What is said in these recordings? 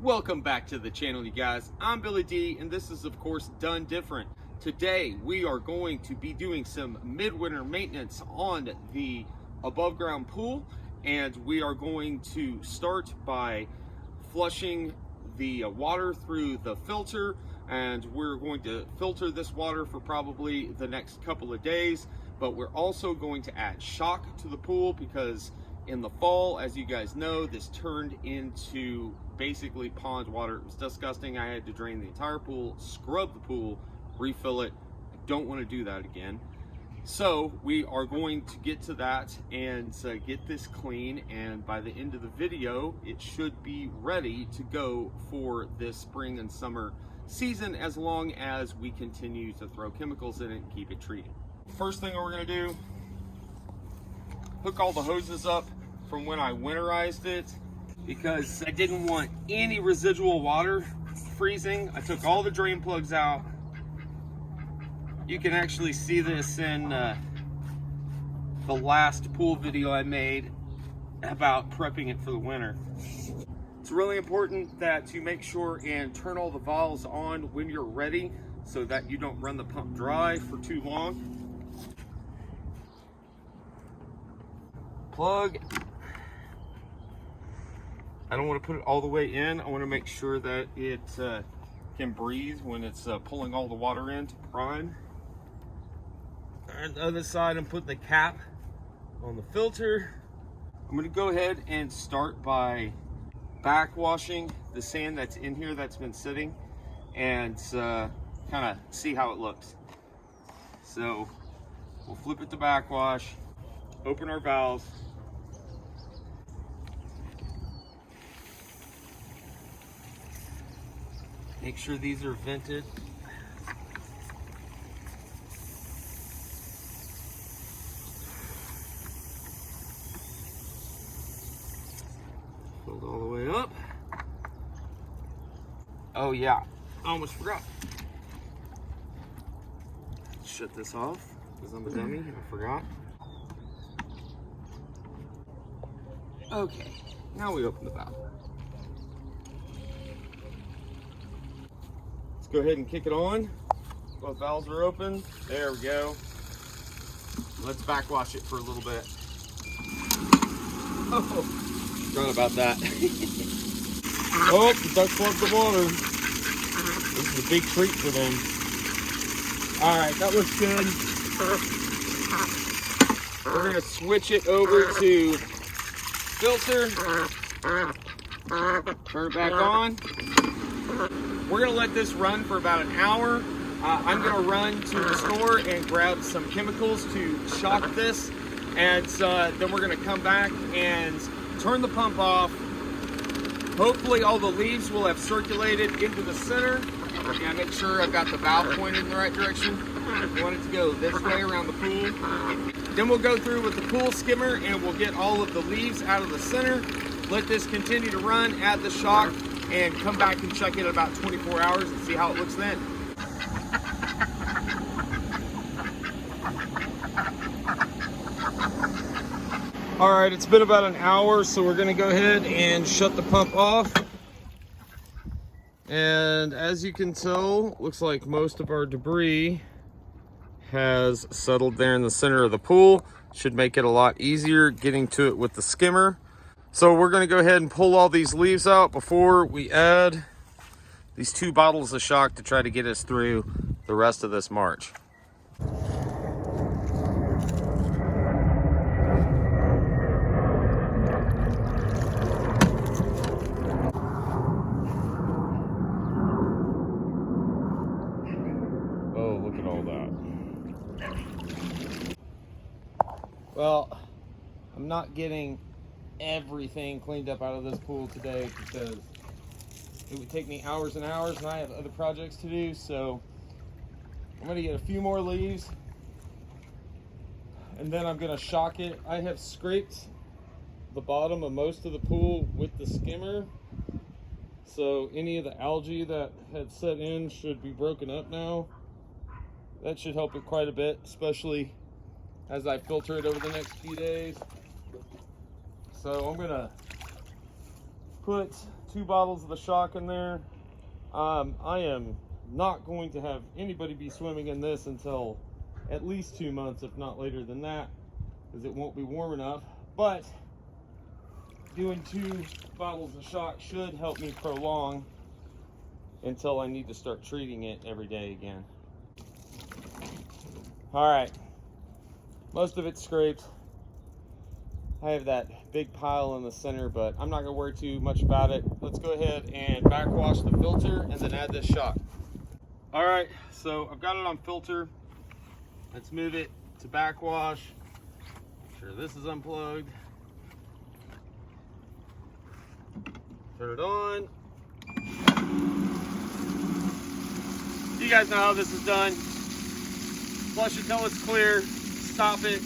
Welcome back to the channel, you guys. I'm Billy D, and this is of course Done Different. Today we are going to be doing some midwinter maintenance on the above ground pool, and we are going to start by flushing the water through the filter, and we're going to filter this water for probably the next couple of days. But we're also going to add shock to the pool because in the fall, as you guys know, this turned into basically pond water. It was disgusting. I had to drain the entire pool, scrub the pool, refill it. I don't want to do that again. So we are going to get to that and get this clean, and by the end of the video it should be ready to go for this spring and summer season, as long as we continue to throw chemicals in it and keep it treated. First thing we're going to do, hook all the hoses up from when I winterized it, because I didn't want any residual water freezing. I took all the drain plugs out. You can actually see this in the last pool video I made about prepping it for the winter. It's really important that you make sure and turn all the valves on when you're ready so that you don't run the pump dry for too long. Plug. I don't want to put it all the way in. I want to make sure that it can breathe when it's pulling all the water in to prime. On the other side, I'm putting the cap on the filter. I'm going to go ahead and start by backwashing the sand that's in here that's been sitting, and kind of see how it looks. So we'll flip it to backwash, open our valves. Make sure these are vented. Filled all the way up. Oh yeah, I almost forgot. Shut this off because I'm a dummy and I forgot. Okay, now we open the valve. Go ahead and kick it on. Both valves are open. There we go. Let's backwash it for a little bit. Oh, forgot about that. Oh, the duck plugged the water. This is a big treat for them. All right, that looks good. We're gonna switch it over to filter. Turn it back on. We're gonna let this run for about an hour. I'm gonna run to the store and grab some chemicals to shock this, and then we're gonna come back and turn the pump off. Hopefully all the leaves will have circulated into the center. And make sure I've got the valve pointed in the right direction. I want it to go this way around the pool. Then we'll go through with the pool skimmer and we'll get all of the leaves out of the center. Let this continue to run, add the shock, and come back and check it in about 24 hours and see how it looks then. All right, it's been about an hour, so we're gonna go ahead and shut the pump off. And as you can tell, looks like most of our debris has settled there in the center of the pool. Should make it a lot easier getting to it with the skimmer. So we're going to go ahead and pull all these leaves out before we add these 2 bottles of shock to try to get us through the rest of this march. Oh, look at all that. Well, I'm not getting everything cleaned up out of this pool today because it would take me hours and hours, and I have other projects to do. So I'm going to get a few more leaves and then I'm going to shock it. I have scraped the bottom of most of the pool with the skimmer, so any of the algae that had set in should be broken up now. That should help it quite a bit, especially as I filter it over the next few days. So I'm gonna put 2 bottles of the shock in there. I am not going to have anybody be swimming in this until at least 2 months, if not later than that, because it won't be warm enough. But doing 2 bottles of shock should help me prolong until I need to start treating it every day again. All right, most of it's scraped. I have that big pile in the center, but I'm not gonna worry too much about it. Let's go ahead and backwash the filter and then add this shock. All right, so I've got it on filter. Let's move it to backwash. Make sure this is unplugged. Turn it on. You guys know how this is done. Flush it till it's clear, stop it,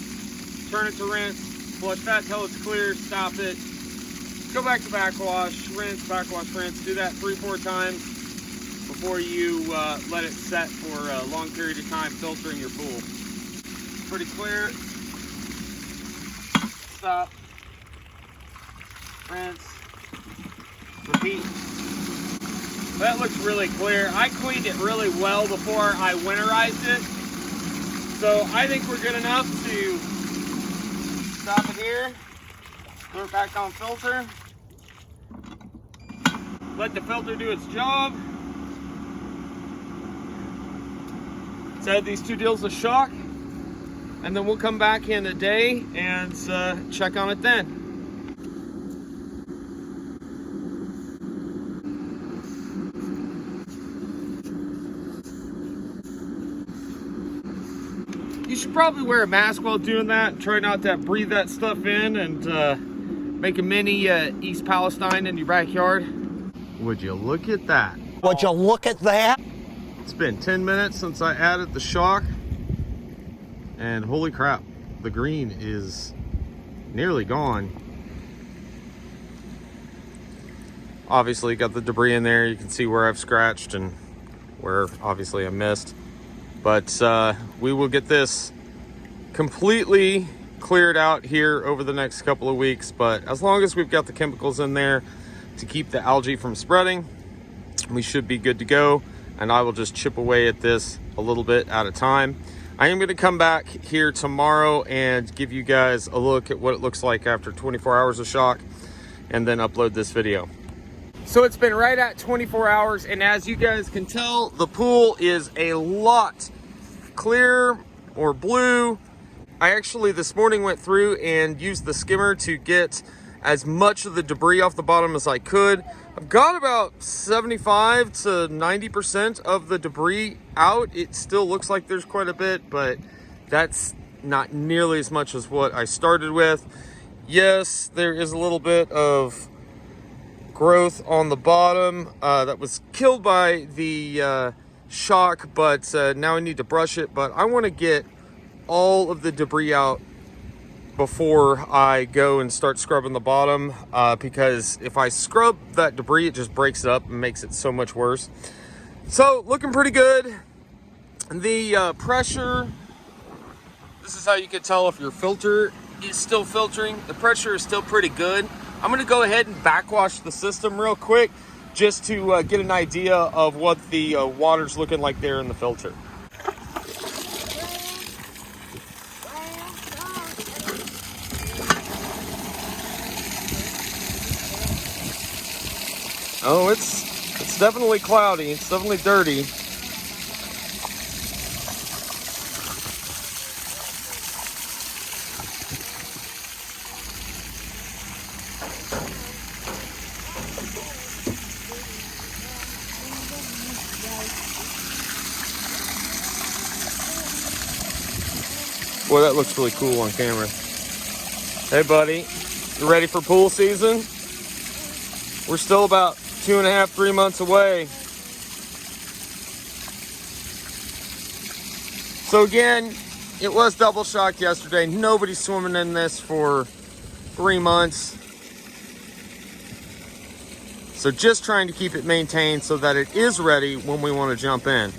turn it to rinse. Flush that till it's clear, stop it. Go back to backwash, rinse, backwash, rinse. Do that 3-4 times before you let it set for a long period of time filtering your pool. Pretty clear. Stop. Rinse. Repeat. That looks really clear. I cleaned it really well before I winterized it. So I think we're good enough to stop it here, throw it back on filter, let the filter do its job. Let's add these 2 deals of shock, and then we'll come back in a day and check on it then. You should probably wear a mask while doing that. Try not to breathe that stuff in and make a mini East Palestine in your backyard. Would you look at that? Would you look at that? It's been 10 minutes since I added the shock, and holy crap, the green is nearly gone. Obviously got the debris in there. You can see where I've scratched and where obviously I missed. But we will get this completely cleared out here over the next couple of weeks. But as long as we've got the chemicals in there to keep the algae from spreading, we should be good to go. And I will just chip away at this a little bit at a time. I am going to come back here tomorrow and give you guys a look at what it looks like after 24 hours of shock, and then upload this video. So it's been right at 24 hours, and as you guys can tell, the pool is a lot clear or blue. I actually this morning went through and used the skimmer to get as much of the debris off the bottom as I could. I've got about 75 to 90% of the debris out. It still looks like there's quite a bit, but that's not nearly as much as what I started with. Yes, there is a little bit of growth on the bottom that was killed by the shock, but now I need to brush it. But I want to get all of the debris out before I go and start scrubbing the bottom, because if I scrub that debris, it just breaks it up and makes it so much worse. So looking pretty good. The pressure, this is how you can tell if your filter is still filtering. The pressure is still pretty good. I'm going to go ahead and backwash the system real quick just to get an idea of what the water's looking like there in the filter. Oh, it's definitely cloudy. It's definitely dirty. Boy, that looks really cool on camera. Hey, buddy, you ready for pool season? We're still about 2.5, 3 months away. So again, it was double shock yesterday. Nobody's swimming in this for 3 months. So just trying to keep it maintained so that it is ready when we want to jump in.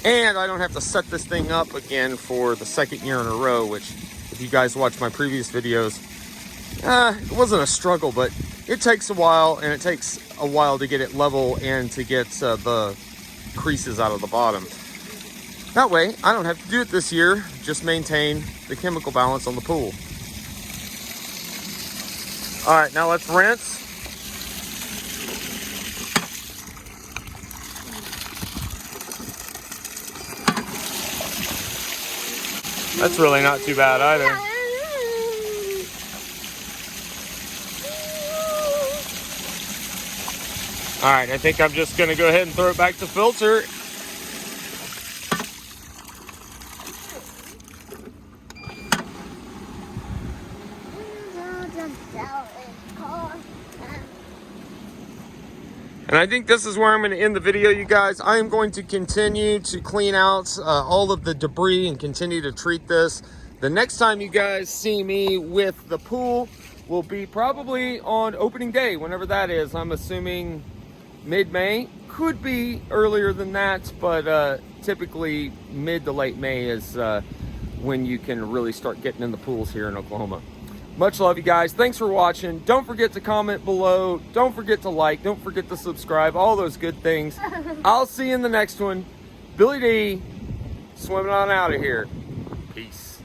And I don't have to set this thing up again for the 2nd year in a row, which if you guys watch my previous videos, it wasn't a struggle, but it takes a while, and it takes a while to get it level and to get the creases out of the bottom. That way, I don't have to do it this year, just maintain the chemical balance on the pool. All right, now let's rinse. That's really not too bad either. All right, I think I'm just gonna go ahead and throw it back to filter. And I think this is where I'm going to end the video, you guys. I am going to continue to clean out all of the debris and continue to treat this. The next time you guys see me with the pool will be probably on opening day, whenever that is. I'm assuming mid-May. Could be earlier than that, but typically mid to late May is when you can really start getting in the pools here in Oklahoma. Much love, you guys. Thanks for watching. Don't forget to comment below. Don't forget to like. Don't forget to subscribe. All those good things. I'll see you in the next one. Billy D, swimming on out of here. Peace.